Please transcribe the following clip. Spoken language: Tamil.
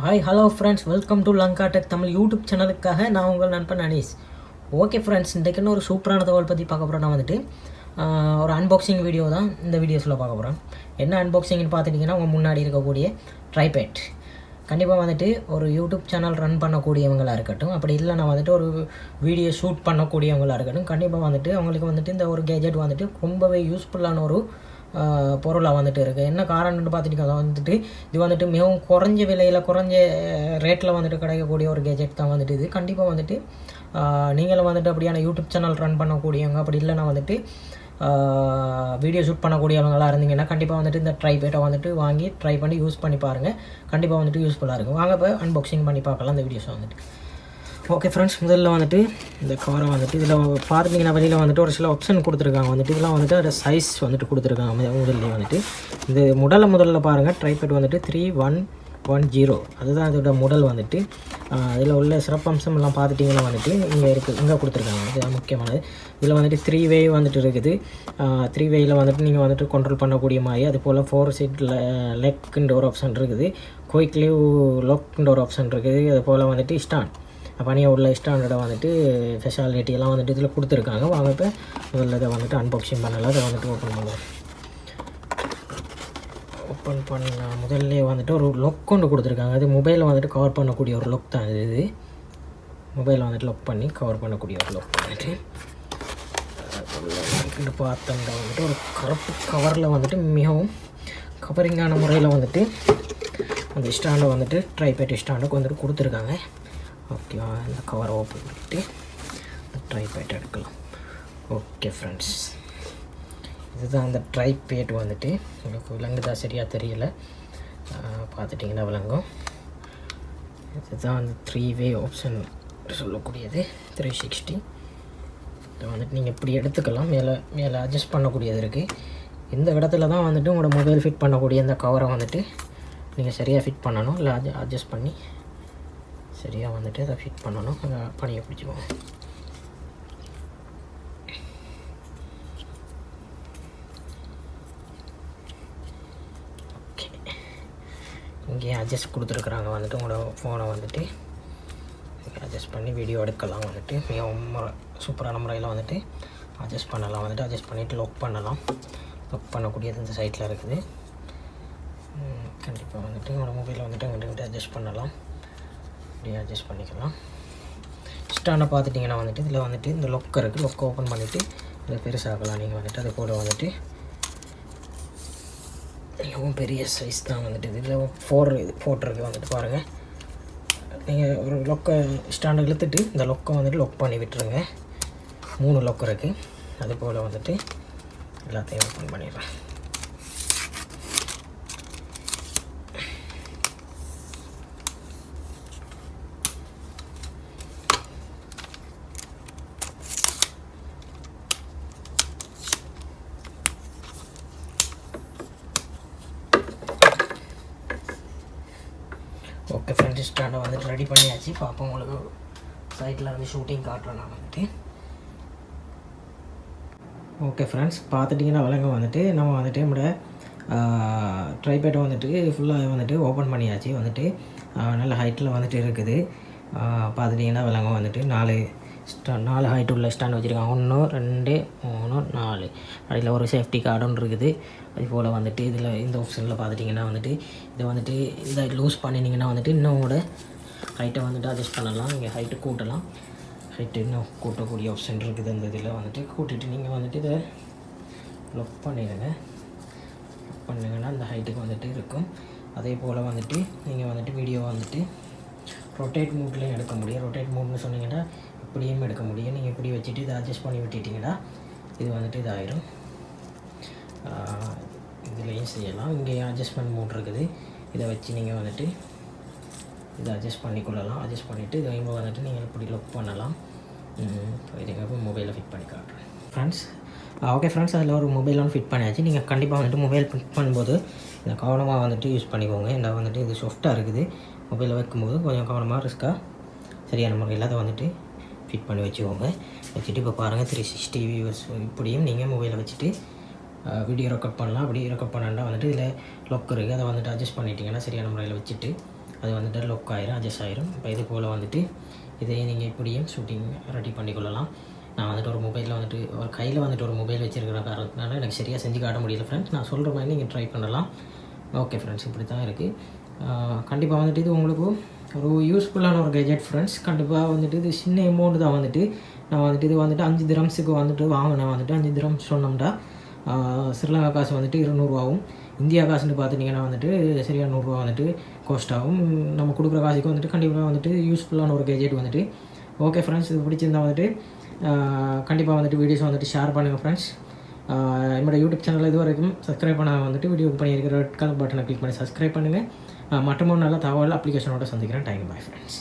Hi hello friends, welcome to Lanka tech Tamil YouTube சேனலுக்காக நான் உங்கள் நண்பன் அனீஸ். ஓகே ஃப்ரெண்ட்ஸ், இன்றைக்கு ஒரு சூப்பரான தகவல் பற்றி பார்க்க போகிறோம். நான் வந்துட்டு ஒரு அன்பாக்சிங் வீடியோ தான் இந்த வீடியோஸில் பார்க்க போகிறேன். என்ன அன்பாக்சிங்னு பார்த்துட்டிங்கன்னா, உங்கள் முன்னாடி இருக்கக்கூடிய ட்ரைபேட். கண்டிப்பாக வந்துட்டு ஒரு யூடியூப் சேனல் ரன் பண்ணக்கூடியவங்களாக இருக்கட்டும், அப்படி இல்லைனா வந்துட்டு ஒரு வீடியோ ஷூட் பண்ணக்கூடியவங்களாக இருக்கட்டும், கண்டிப்பாக வந்துட்டு அவங்களுக்கு வந்துட்டு இந்த ஒரு கேஜெட் வந்துட்டு ரொம்பவே யூஸ்ஃபுல்லான ஒரு பொருளாக வந்துட்டு இருக்குது. என்ன காரணம்னு பார்த்துட்டிங்கன்னா வந்துட்டு இது வந்துட்டு மிகவும் குறைஞ்ச விலையில் குறைஞ்ச ரேட்டில் வந்துட்டு கிடைக்கக்கூடிய ஒரு கேஜெட் தான் வந்துட்டு இது. கண்டிப்பாக வந்துட்டு நீங்களும் வந்துட்டு அப்படியான யூடியூப் சேனல் ரன் பண்ணக்கூடியவங்க, அப்படி இல்லைனா வந்துட்டு வீடியோ ஷூட் பண்ணக்கூடியவங்களாக இருந்தீங்கன்னா கண்டிப்பாக வந்துட்டு இந்த ட்ரைபேட்டை வந்துட்டு வாங்கி ட்ரை பண்ணி யூஸ் பண்ணி பாருங்கள். கண்டிப்பாக வந்துட்டு யூஸ்ஃபுல்லாக இருக்கும். வாங்க இப்போ அன்பாக்சிங் பண்ணி பார்க்கலாம் இந்த வீடியோஸை வந்துட்டு. ஓகே ஃப்ரெண்ட்ஸ், முதல்ல வந்துட்டு இந்த கவரை வந்துட்டு இதில் பார்த்திங்கன்னா வெளியில் வந்துட்டு ஒரு சில ஆப்ஷன் கொடுத்துருக்காங்க. வந்துட்டு இதெல்லாம் வந்துட்டு அதோட சைஸ் வந்துட்டு கொடுத்துருக்காங்க. முதல்ல வந்துட்டு இது முதல்ல பாருங்கள், ட்ரைபேட் வந்துட்டு 3110 அதுதான் இதோட முதல் வந்துட்டு. இதில் உள்ள சிறப்பம்சம் எல்லாம் பார்த்துட்டிங்கன்னா வந்துட்டு இங்கே கொடுத்துருக்காங்க. இது முக்கியமானது. இதில் வந்துட்டு 3 வே வந்துட்டு இருக்குது. 3 வேயில் வந்துட்டு நீங்கள் வந்துட்டு கண்ட்ரோல் பண்ணக்கூடிய மாதிரி, அது போல் 4 சீட்டில் லெக்குன்ற ஒரு ஆப்ஷன் இருக்குது, குயிக் லீவ் லாக்ன்ற ஒரு ஆப்ஷன் இருக்குது, அது போல் வந்துட்டு ஸ்டாண்ட் பனியாக உள்ள ஸ்டாண்டர்டை வந்துட்டு ஸ்பெஷாலிட்டியெல்லாம் வந்துட்டு இதில் கொடுத்துருக்காங்க. வாங்க இப்போ முதல்ல இதை வந்துட்டு அன்பாக்சிங் பண்ணலாம். அதை வந்துட்டு ஓப்பன் பண்ணுவோம். ஓப்பன் பண்ண முதல்ல வந்துட்டு ஒரு லொக் கொண்டு கொடுத்துருக்காங்க. அது மொபைலில் வந்துட்டு கவர் பண்ணக்கூடிய ஒரு லொக் தான் இது. மொபைலில் வந்துட்டு லொக் பண்ணி கவர் பண்ணக்கூடிய ஒரு லொக் வந்துட்டு பார்த்தோம்னா வந்துட்டு ஒரு கருப்பு கவரில் வந்துட்டு மிகவும் கவரிங்கான முறையில் வந்துட்டு அந்த ஸ்டாண்டை வந்துட்டு ட்ரைபேட் ஸ்டாண்டுக்கு வந்துட்டு கொடுத்துருக்காங்க. ஓகேவா, இந்த கவரை ஓப்பன் பண்ணிவிட்டு ட்ரைபேட் எடுக்கலாம். ஓகே ஃப்ரெண்ட்ஸ், இதுதான் அந்த ட்ரைபேட் வந்துட்டு. உங்களுக்கு விலங்குதா சரியாக தெரியல, பார்த்துட்டிங்கன்னா விளங்கும். இதுதான் அந்த 3 வே ஆப்ஷன் சொல்லக்கூடியது. 360 இதை வந்துட்டு நீங்கள் இப்படி எடுத்துக்கலாம். மேலே அட்ஜஸ்ட் பண்ணக்கூடியது இருக்குது. இந்த இடத்துல தான் வந்துட்டு உங்களோட மொபைல் ஃபிட் பண்ணக்கூடிய இந்த கவரை வந்துட்டு நீங்கள் சரியாக ஃபிட் பண்ணணும். இல்லை அட்ஜஸ்ட் பண்ணி சரியாக வந்துட்டு அதை ஃபிட் பண்ணணும். அதை பணியை பிடிச்சிக்குவோம். ஓகே, இங்கே அட்ஜஸ்ட் கொடுத்துருக்குறாங்க. வந்துட்டு உங்களோட ஃபோனை வந்துட்டு அட்ஜஸ்ட் பண்ணி வீடியோ எடுக்கலாம். வந்துட்டு மிகவும் சூப்பரான முறையில் வந்துட்டு அட்ஜஸ்ட் பண்ணலாம். வந்துட்டு அட்ஜஸ்ட் பண்ணிவிட்டு லாக் பண்ணலாம். லாக் பண்ணக்கூடியது இந்த சைட்டில் இருக்குது. கண்டிப்பாக வந்துட்டு உங்களோட மொபைலில் வந்துட்டு அங்கிட்ட அட்ஜஸ்ட் பண்ணலாம். இப்படியே அட்ஜஸ்ட் பண்ணிக்கலாம். ஸ்டாண்டை பார்த்துட்டிங்கன்னா வந்துட்டு இதில் வந்துட்டு இந்த லொக்கை இருக்குது. லொக்கை ஓப்பன் பண்ணிவிட்டு இதை பெருசாகலாம். நீங்கள் வந்துட்டு அது கூட வந்துட்டு மிகவும் பெரிய சைஸ் தான் வந்துட்டு இதில் 4 இருக்குது வந்துட்டு பாருங்கள். நீங்கள் ஒரு லொக்கை ஸ்டாண்டை இழுத்துட்டு இந்த லொக்கை வந்துட்டு லொக் பண்ணி விட்டுருங்க. 3 லொக்கு இருக்குது. அது போல் வந்துட்டு எல்லாத்தையும் ஓப்பன் பண்ணிடுறேன். ஓகே ஃப்ரெண்ட்ஸ், ஸ்டாண்டை வந்துட்டு ரெடி பண்ணியாச்சு. பார்ப்போம், உங்களுக்கு சைட்டில் வந்து ஷூட்டிங் காட்டுறேன் நான் வந்துட்டு. ஓகே ஃப்ரெண்ட்ஸ், பார்த்துட்டிங்கன்னா விலங்கு வந்துட்டு நம்ம வந்துட்டு நம்மளோட ட்ரைபேட்டை வந்துட்டு ஃபுல்லாக வந்துட்டு ஓப்பன் பண்ணியாச்சு. வந்துட்டு நல்ல ஹைட்டில் வந்துட்டு இருக்குது. பார்த்துட்டிங்கன்னா விலங்கு வந்துட்டு 4 ஹைட் உள்ள ஸ்டாண்ட் வச்சுருக்காங்க. 1 2 3 4. அதில் ஒரு சேஃப்டி கார்டும் இருக்குது. அதுபோல் வந்துட்டு இதில் இந்த ஆப்ஷனில் பார்த்துட்டிங்கன்னா வந்துட்டு இதை வந்துட்டு இதை லூஸ் பண்ணினீங்கன்னா வந்துட்டு இன்னோட ஹைட்டை வந்துட்டு அட்ஜஸ்ட் பண்ணலாம். இங்கே ஹைட்டு கூட்டலாம். ஹைட்டு இன்னும் கூட்டக்கூடிய ஆப்ஷன் இருக்குது. இந்த இதில் வந்துட்டு கூட்டிட்டு நீங்கள் வந்துட்டு இதை லாக் பண்ணிடுங்க. லாக் பண்ணிங்கன்னா அந்த ஹைட்டுக்கு வந்துட்டு இருக்கும். அதே போல் வந்துட்டு நீங்கள் வந்துட்டு வீடியோ வந்துட்டு ரொட்டேட் மூட்லேயும் எடுக்க முடியும். ரொட்டேட் மூட்னு சொன்னீங்கன்னா இப்படியும் எடுக்க முடியும். நீங்கள் இப்படி வச்சுட்டு இதை அட்ஜஸ்ட் பண்ணி விட்டுட்டிங்கன்னா இது வந்துட்டு இதாகிடும். இதுலேயும் செய்யலாம். இங்கே அட்ஜஸ்ட்மெண்ட் மூட் இருக்குது. இதை வச்சு நீங்கள் வந்துட்டு இதை அட்ஜஸ்ட் பண்ணிக்கொள்ளலாம். அட்ஜஸ்ட் பண்ணிவிட்டு இதை வந்துட்டு நீங்கள் இப்படி லாக் பண்ணலாம். இதுக்காக மொபைலை ஃபிட் பண்ணி காட்டுறேன் ஃப்ரெண்ட்ஸ். ஓகே ஃப்ரெண்ட்ஸ், அதில் ஒரு மொபைல் ஒன்று ஃபிட் பண்ணியாச்சு. நீங்கள் கண்டிப்பாக வந்துட்டு மொபைல் ஃபிட் பண்ணும்போது இந்த கவனமாக வந்துட்டு யூஸ் பண்ணிக்கோங்க. ஏன்னா வந்துட்டு இது சாஃப்டாக இருக்குது. மொபைலில் வைக்கும்போது கொஞ்சம் கவனமாக ரிஸ்க்காக சரியான முறையில் அதை வந்துட்டு ஃபிட் பண்ணி வச்சுக்கோங்க. வச்சுட்டு இப்போ பாருங்கள், 360 வியூஸ் இப்படியும் நீங்கள் மொபைலை வச்சுட்டு வீடியோ ரெக்கார்ட் பண்ணலாம். அப்படி ரெக்கார்ட் பண்ணால் வந்துட்டு இதில் லாக் இருக்குது. அதை வந்துட்டு அட்ஜஸ்ட் பண்ணிட்டீங்கன்னா சரியான முறையில் வச்சுட்டு அது வந்துட்டு லொக் ஆயிரும், அட்ஜஸ்ட் ஆயிரும். இப்போ இது போல் வந்துட்டு இதை நீங்கள் இப்படியும் ஷூட்டிங் ரெடி பண்ணிக்கொள்ளலாம். நான் வந்துட்டு ஒரு மொபைலில் வந்துட்டு ஒரு கையில் வந்துட்டு ஒரு மொபைல் வச்சுருக்கிற காரணத்தினால எனக்கு சரியாக செஞ்சு காட்ட முடியல ஃப்ரெண்ட்ஸ். நான் சொல்கிற மாதிரி நீங்கள் ட்ரை பண்ணலாம். ஓகே ஃப்ரெண்ட்ஸ், இப்படி தான் இருக்குது. கண்டிப்பாக வந்துட்டு இது உங்களுக்கு ஒரு யூஸ்ஃபுல்லான ஒரு கெஜெட் ஃப்ரெண்ட்ஸ். கண்டிப்பாக வந்துட்டு இது சின்ன அமௌண்ட் தான் வந்துட்டு. நான் வந்துட்டு இது வந்துட்டு 5 திரம்ஸுக்கு வந்துட்டு வாங்கினேன். வந்துட்டு 5 திரம்ஸ் சொன்னோம்னா ஸ்ரீலங்கா காசு வந்துட்டு 200 ஆகும். இந்தியா காசுன்னு பார்த்துட்டிங்கன்னா வந்துட்டு சரியாக 100 வந்துட்டு காஸ்ட் ஆகும். நம்ம கொடுக்குற காசுக்கு வந்துட்டு கண்டிப்பாக வந்துட்டு யூஸ்ஃபுல்லான ஒரு கெஜெட் வந்துட்டு. ஓகே ஃப்ரெண்ட்ஸ், இது பிடிச்சிருந்தா வந்துட்டு கண்டிப்பாக வந்துட்டு வீடியோஸ் வந்துட்டு ஷேர் பண்ணுங்கள் ஃப்ரெண்ட்ஸ். என்னோடய யூடியூப் சேனலில் இது வரைக்கும் சப்ஸ்கிரைப் பண்ண வந்துட்டு வீடியோக்கு பண்ணியிருக்கிற ரெட் கலர் பட்டனை கிளிக் பண்ணி சப்ஸ்கிரைப் பண்ணுங்கள். மற்றும் நல்ல தகவல் அப்ளிகேஷனோட சந்திக்கிறேன். Thank you, bye friends.